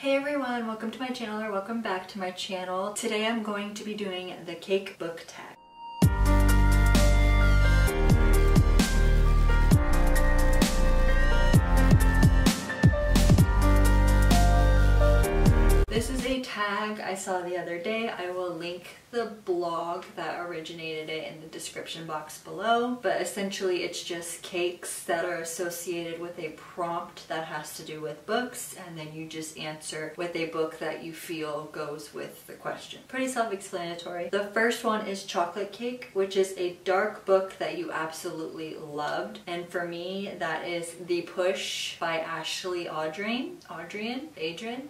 Hey everyone, welcome to my channel or welcome back to my channel. Today I'm going to be doing the cake book tag. This is a tag I saw the other day. I will link the blog that originated it in the description box below, but essentially it's just cakes that are associated with a prompt that has to do with books, and then you just answer with a book that you feel goes with the question. Pretty self-explanatory. The first one is Chocolate Cake, which is a dark book that you absolutely loved, and for me that is The Push by Ashley Adrian.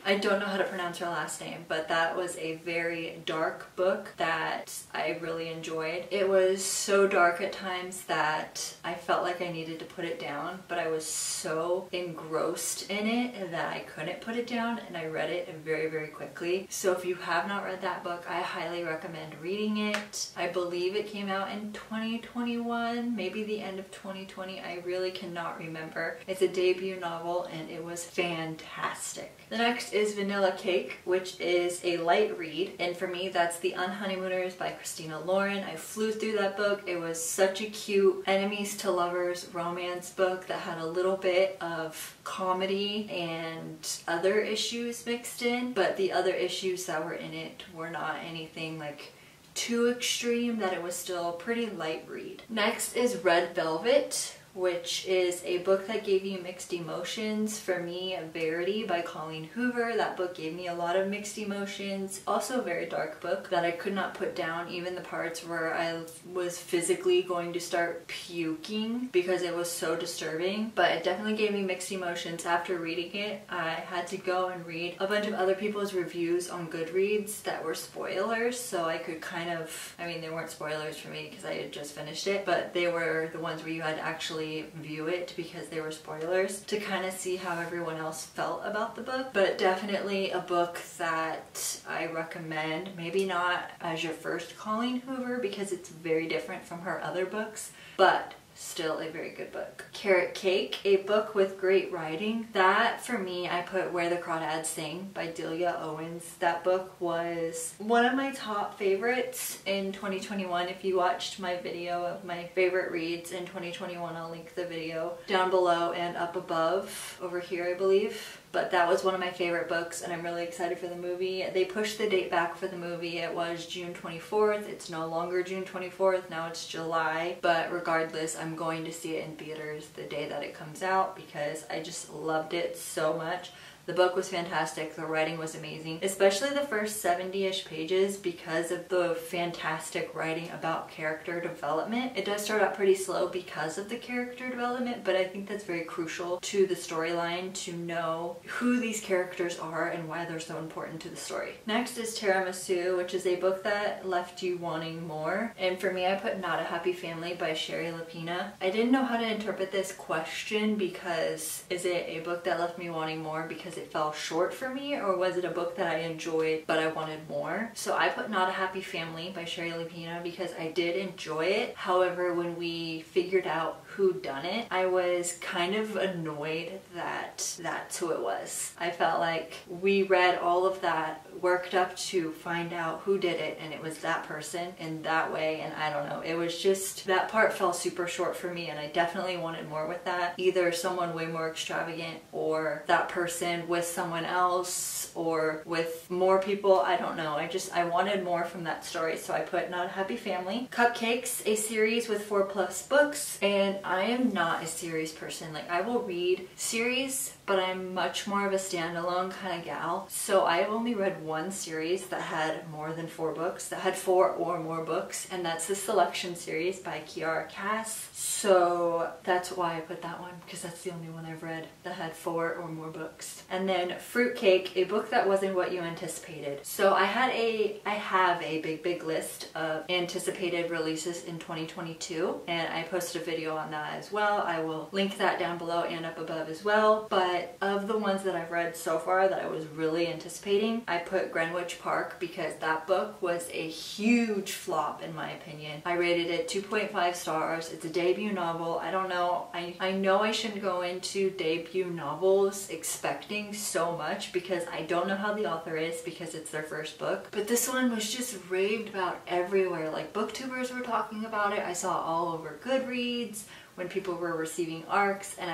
I don't know how to pronounce her last name, but that was a very dark book that I really enjoyed. It was so dark at times that I felt like I needed to put it down, but I was so engrossed in it that I couldn't put it down, and I read it very, very quickly. So if you have not read that book, I highly recommend reading it. I believe it came out in 2021, maybe the end of 2020. I really cannot remember. It's a debut novel and it was fantastic. The next is Vanilla Cake, which is a light read, and for me that's The Unhoneymooners by Christina Lauren. I flew through that book. It was such a cute enemies to lovers romance book that had a little bit of comedy and other issues mixed in, but the other issues that were in it were not anything like too extreme, that it was still a pretty light read. Next is Red Velvet, which is a book that gave you mixed emotions. For me, Verity by Colleen Hoover. That book gave me a lot of mixed emotions. Also a very dark book that I could not put down, even the parts where I was physically going to start puking because it was so disturbing. But it definitely gave me mixed emotions. After reading it, I had to go and read a bunch of other people's reviews on Goodreads that were spoilers, so I could kind of, I mean, they weren't spoilers for me because I had just finished it, but they were the ones where you had to actually view it because they were spoilers to kind of see how everyone else felt about the book. But definitely a book that I recommend. Maybe not as your first Colleen Hoover because it's very different from her other books, but still a very good book. Carrot Cake, a book with great writing. That for me, I put Where the Crawdads Sing by Delia Owens. That book was one of my top favorites in 2021. If you watched my video of my favorite reads in 2021, I'll link the video down below and up above over here, I believe. But that was one of my favorite books, and I'm really excited for the movie. They pushed the date back for the movie. It was June 24th. It's no longer June 24th. Now it's July. But regardless, I'm going to see it in theaters the day that it comes out because I just loved it so much. The book was fantastic. The writing was amazing, especially the first 70-ish pages because of the fantastic writing about character development. It does start out pretty slow because of the character development, but I think that's very crucial to the storyline to know who these characters are and why they're so important to the story. Next is Tiramisu, which is a book that left you wanting more. And for me, I put Not a Happy Family by Sherry Lapina. I didn't know how to interpret this question because is it a book that left me wanting more because it fell short for me, or was it a book that I enjoyed but I wanted more? So I put Not a Happy Family by Sherry Lapina because I did enjoy it. However, when we figured out who done it, I was kind of annoyed that that's who it was. I felt like we read all of that, worked up to find out who did it, and it was that person in that way, and I don't know. It was just, that part fell super short for me, and I definitely wanted more with that. Either someone way more extravagant, or that person with someone else, or with more people. I don't know. I wanted more from that story, so I put Not a Happy Family. Cupcakes, a series with 4+ books, and I am not a series person. Like, I will read series, but I'm much more of a standalone kind of gal. So I've only read one series that had more than 4 books, that had 4 or more books, and that's the Selection series by Kiara Cass. So that's why I put that one, because that's the only one I've read that had 4 or more books. And then Fruitcake, a book that wasn't what you anticipated. So I have a big list of anticipated releases in 2022, and I posted a video on that as well. I will link that down below and up above as well. But but of the ones that I've read so far that I was really anticipating, I put Greenwich Park because that book was a huge flop in my opinion. I rated it 2.5 stars. It's a debut novel. I don't know. I know I shouldn't go into debut novels expecting so much because I don't know how the author is because it's their first book. But this one was just raved about everywhere. Like booktubers were talking about it. I saw it all over Goodreads when people were receiving ARCs, and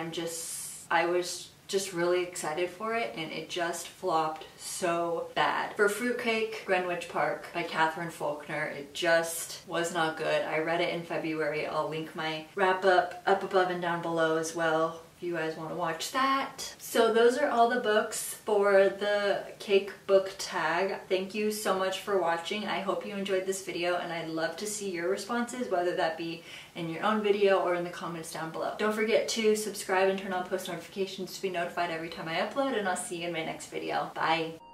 I was just really excited for it, and it just flopped so bad. For Fruitcake, Greenwich Park by Catherine Faulkner, it just was not good. I read it in February. I'll link my wrap up above and down below as well if you guys want to watch that. So those are all the books for the cake book tag. Thank you so much for watching. I hope you enjoyed this video, and I'd love to see your responses, whether that be in your own video or in the comments down below. Don't forget to subscribe and turn on post notifications to be notified every time I upload, and I'll see you in my next video. Bye!